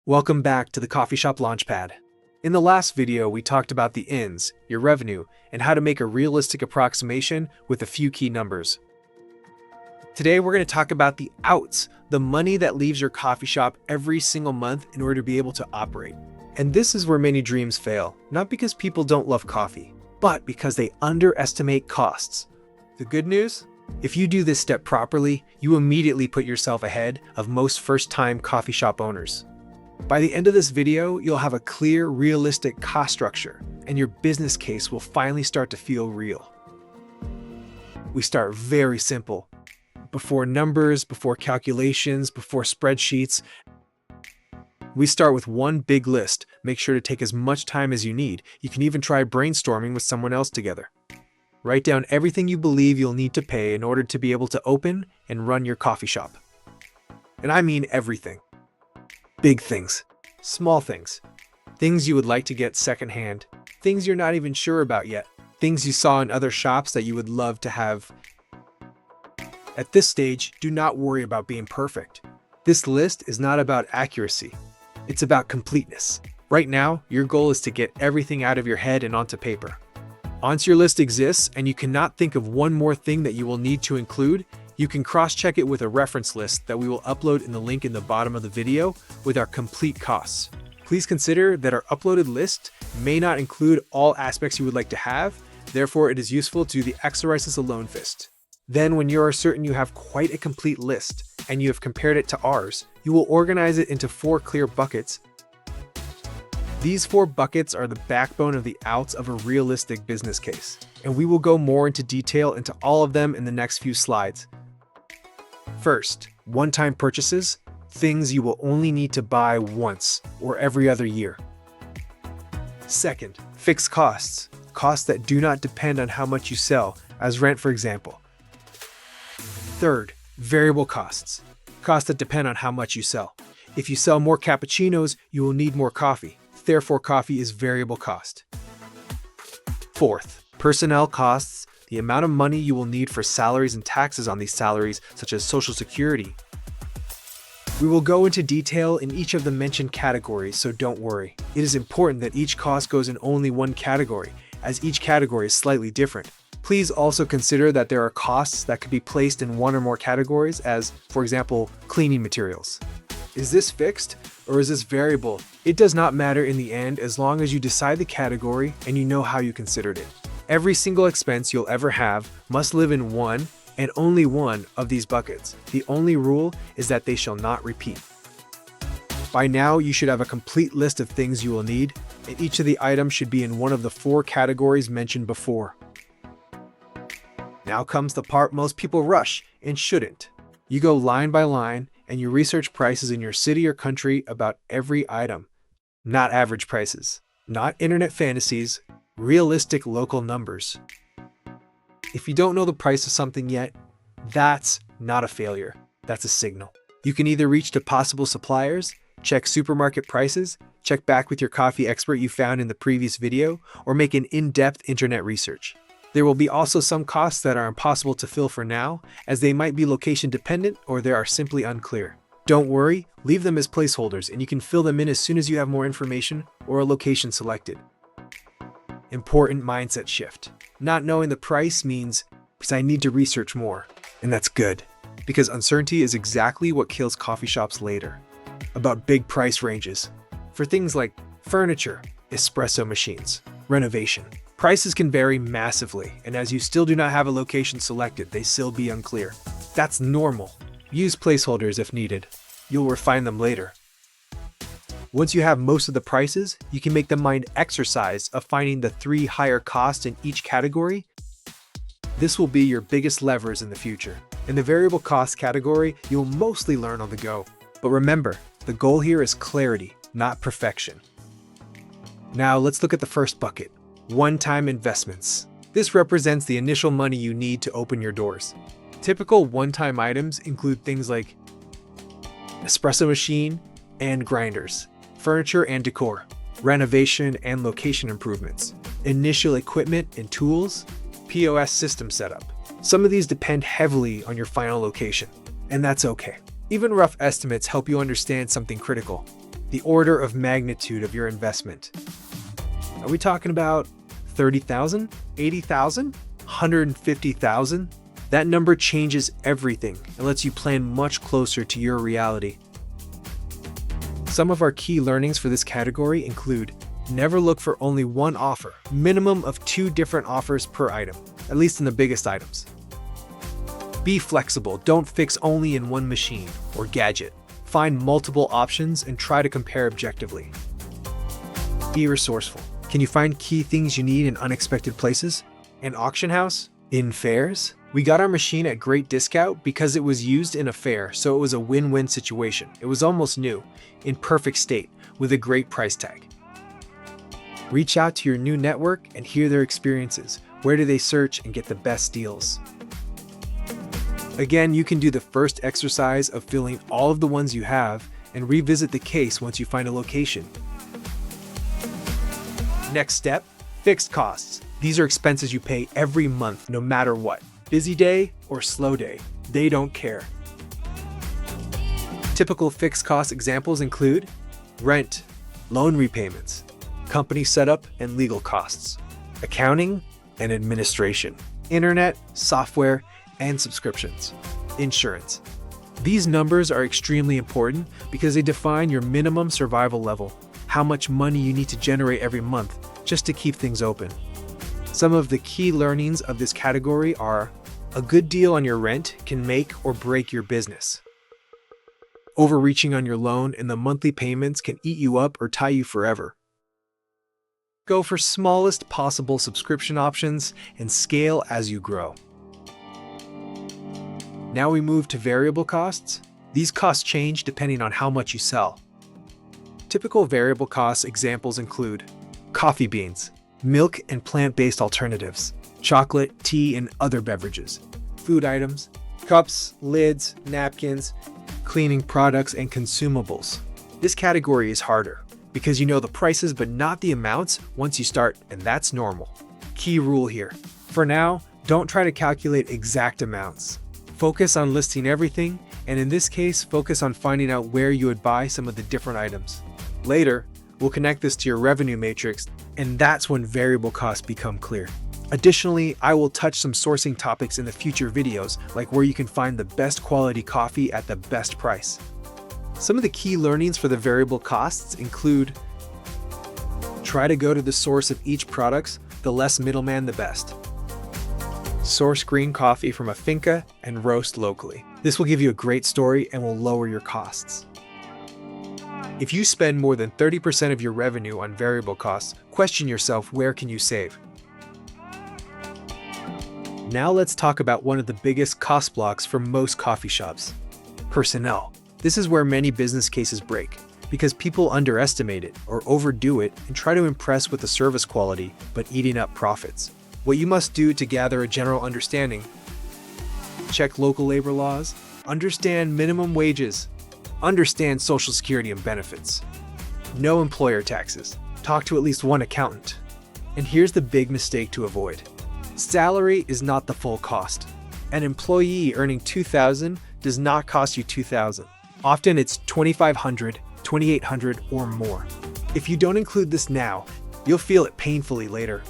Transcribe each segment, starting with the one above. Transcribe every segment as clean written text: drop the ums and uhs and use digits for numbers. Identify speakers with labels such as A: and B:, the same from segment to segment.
A: Welcome back to the Coffee Shop Launchpad. In the last video, we talked about the ins, your revenue, and how to make a realistic approximation with a few key numbers. Today, we're going to talk about the outs, the money that leaves your coffee shop every single month in order to be able to operate. And this is where many dreams fail, not because people don't love coffee, but because they underestimate costs. The good news? If you do this step properly, you immediately put yourself ahead of most first-time coffee shop owners. By the end of this video, you'll have a clear, realistic cost structure, and your business case will finally start to feel real. We start very simple. Before numbers, before calculations, before spreadsheets, we start with one big list. Make sure to take as much time as you need. You can even try brainstorming with someone else together. Write down everything you believe you'll need to pay in order to be able to open and run your coffee shop. And I mean everything. Big things, small things, things you would like to get secondhand, things you're not even sure about yet, things you saw in other shops that you would love to have. At this stage, do not worry about being perfect. This list is not about accuracy. It's about completeness. Right now, your goal is to get everything out of your head and onto paper. Once your list exists and you cannot think of one more thing that you will need to include, you can cross-check it with a reference list that we will upload in the link in the bottom of the video with our complete costs. Please consider that our uploaded list may not include all aspects you would like to have, therefore it is useful to do the exercises alone first. Then when you are certain you have quite a complete list and you have compared it to ours, you will organize it into 4 clear buckets. These 4 buckets are the backbone of the outs of a realistic business case, and we will go more into detail into all of them in the next few slides. First, one-time purchases, things you will only need to buy once or every other year. Second, fixed costs, costs that do not depend on how much you sell, as rent for example. Third, variable costs, costs that depend on how much you sell. If you sell more cappuccinos, you will need more coffee. Therefore, coffee is variable cost. Fourth, personnel costs, the amount of money you will need for salaries and taxes on these salaries, such as Social Security. We will go into detail in each of the mentioned categories, so don't worry. It is important that each cost goes in only one category, as each category is slightly different. Please also consider that there are costs that could be placed in one or more categories, as, for example, cleaning materials. Is this fixed or is this variable? It does not matter in the end as long as you decide the category and you know how you considered it. Every single expense you'll ever have must live in one and only one of these buckets. The only rule is that they shall not repeat. By now, you should have a complete list of things you will need, and each of the items should be in one of the 4 categories mentioned before. Now comes the part most people rush and shouldn't. You go line by line and you research prices in your city or country about every item. Not average prices, not internet fantasies, realistic local numbers. If you don't know the price of something yet, that's not a failure, that's a signal. You can either reach to possible suppliers, check supermarket prices, check back with your coffee expert you found in the previous video, or make an in-depth internet research. There will be also some costs that are impossible to fill for now, as they might be location dependent or they are simply unclear. Don't worry, leave them as placeholders and you can fill them in as soon as you have more information or a location selected. Important mindset shift. Not knowing the price means, because I need to research more. And that's good, because uncertainty is exactly what kills coffee shops later. About big price ranges. For things like furniture, espresso machines, renovation. Prices can vary massively, and as you still do not have a location selected, they still be unclear. That's normal. Use placeholders if needed. You'll refine them later. Once you have most of the prices, you can make the mind exercise of finding the 3 higher costs in each category. This will be your biggest levers in the future. In the variable cost category, you'll mostly learn on the go. But remember, the goal here is clarity, not perfection. Now let's look at the first bucket. One-time investments. This represents the initial money you need to open your doors. Typical one-time items include things like espresso machine and grinders, furniture and decor, renovation and location improvements, initial equipment and tools, POS system setup. Some of these depend heavily on your final location, and that's okay. Even rough estimates help you understand something critical. the order of magnitude of your investment. Are we talking about 30,000, 80,000, 150,000? That number changes everything and lets you plan much closer to your reality. Some of our key learnings for this category include: never look for only one offer, minimum of 2 different offers per item, at least in the biggest items. Be flexible, don't fix only in one machine or gadget. Find multiple options and try to compare objectively. Be resourceful. Can you find key things you need in unexpected places? An auction house? In fairs? We got our machine at great discount because it was used in a fair, so it was a win-win situation. It was almost new, in perfect state, with a great price tag. Reach out to your new network and hear their experiences. Where do they search and get the best deals? Again, you can do the first exercise of filling all of the ones you have and revisit the case once you find a location. Next step, fixed costs. These are expenses you pay every month, no matter what. Busy day or slow day, they don't care. Typical fixed cost examples include rent, loan repayments, company setup and legal costs, accounting and administration, internet, software, and subscriptions, insurance. These numbers are extremely important because they define your minimum survival level, how much money you need to generate every month just to keep things open. Some of the key learnings of this category are: a good deal on your rent can make or break your business. Overreaching on your loan and the monthly payments can eat you up or tie you forever. Go for smallest possible subscription options and scale as you grow. Now we move to variable costs. These costs change depending on how much you sell. Typical variable cost examples include coffee beans, milk and plant-based alternatives, chocolate, tea, and other beverages, food items, cups, lids, napkins, cleaning products, and consumables. This category is harder because you know the prices but not the amounts once you start, and that's normal. Key rule here: for now, don't try to calculate exact amounts. Focus on listing everything, and in this case, focus on finding out where you would buy some of the different items. Later, we'll connect this to your revenue matrix, and that's when variable costs become clear. Additionally, I will touch some sourcing topics in the future videos, like where you can find the best quality coffee at the best price. Some of the key learnings for the variable costs include: try to go to the source of each product, the less middleman the best. Source green coffee from a finca and roast locally. This will give you a great story and will lower your costs. If you spend more than 30% of your revenue on variable costs, question yourself, where can you save? Now let's talk about one of the biggest cost blocks for most coffee shops: personnel. This is where many business cases break, because people underestimate it or overdo it and try to impress with the service quality, but eating up profits. What you must do to gather a general understanding: check local labor laws, understand minimum wages, understand Social Security and benefits, know employer taxes, talk to at least one accountant. And here's the big mistake to avoid: salary is not the full cost. An employee earning $2,000 does not cost you $2,000. Often it's $2,500, $2,800, or more. If you don't include this now, you'll feel it painfully later.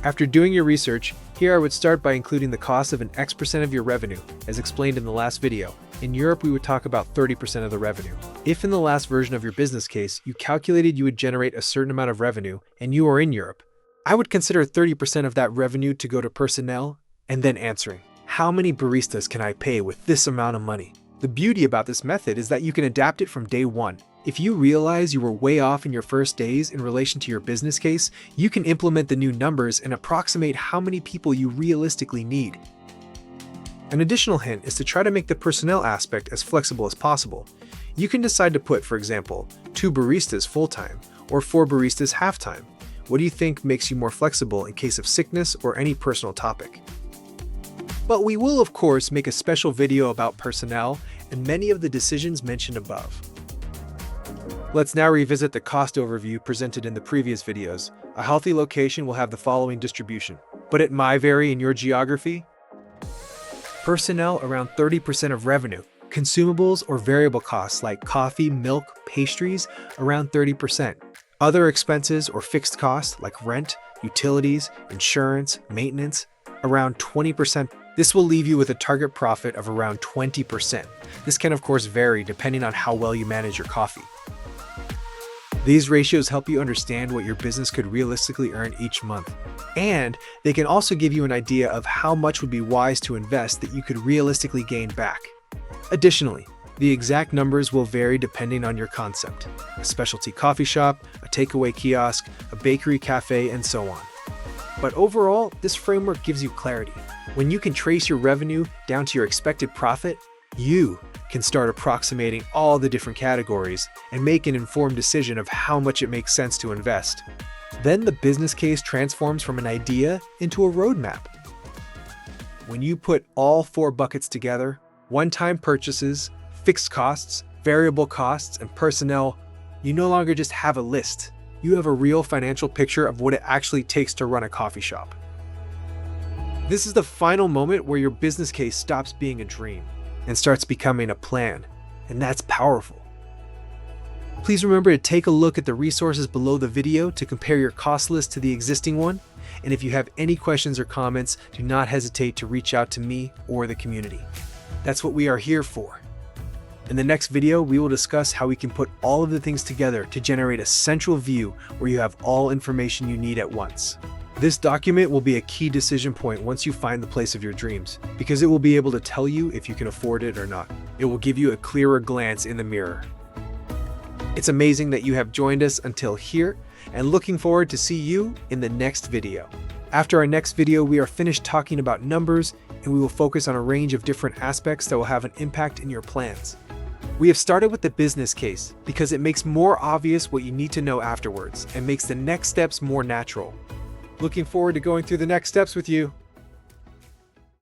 A: After doing your research, here I would start by including the cost of an X% of your revenue, as explained in the last video. In Europe, we would talk about 30% of the revenue. If in the last version of your business case, you calculated you would generate a certain amount of revenue, and you are in Europe, I would consider 30% of that revenue to go to personnel, and then answering, how many baristas can I pay with this amount of money? The beauty about this method is that you can adapt it from day one. If you realize you were way off in your first days in relation to your business case, you can implement the new numbers and approximate how many people you realistically need. An additional hint is to try to make the personnel aspect as flexible as possible. You can decide to put, for example, 2 baristas full-time or 4 baristas half-time. What do you think makes you more flexible in case of sickness or any personal topic? But we will, of course, make a special video about personnel and many of the decisions mentioned above. Let's now revisit the cost overview presented in the previous videos. A healthy location will have the following distribution, but it might vary in your geography. Personnel around 30% of revenue, Consumables or variable costs like coffee, milk, pastries, around 30%. Other expenses or fixed costs like rent, utilities, insurance, maintenance, around 20%. This will leave you with a target profit of around 20%. This can of course vary depending on how well you manage your coffee. These ratios help you understand what your business could realistically earn each month. And they can also give you an idea of how much would be wise to invest that you could realistically gain back. Additionally, the exact numbers will vary depending on your concept: a specialty coffee shop, a takeaway kiosk, a bakery cafe, and so on. But overall, this framework gives you clarity. When you can trace your revenue down to your expected profit, you can start approximating all the different categories and make an informed decision of how much it makes sense to invest. Then the business case transforms from an idea into a roadmap. When you put all 4 buckets together, one-time purchases, fixed costs, variable costs, and personnel, you no longer just have a list. You have a real financial picture of what it actually takes to run a coffee shop. This is the final moment where your business case stops being a dream and starts becoming a plan, and that's powerful. Please remember to take a look at the resources below the video to compare your cost list to the existing one, and if you have any questions or comments, do not hesitate to reach out to me or the community. That's what we are here for. In the next video, we will discuss how we can put all of the things together to generate a central view where you have all information you need at once. This document will be a key decision point once you find the place of your dreams, because it will be able to tell you if you can afford it or not. It will give you a clearer glance in the mirror. It's amazing that you have joined us until here, and looking forward to see you in the next video. After our next video, we are finished talking about numbers, and we will focus on a range of different aspects that will have an impact in your plans. We have started with the business case because it makes more obvious what you need to know afterwards and makes the next steps more natural. Looking forward to going through the next steps with you.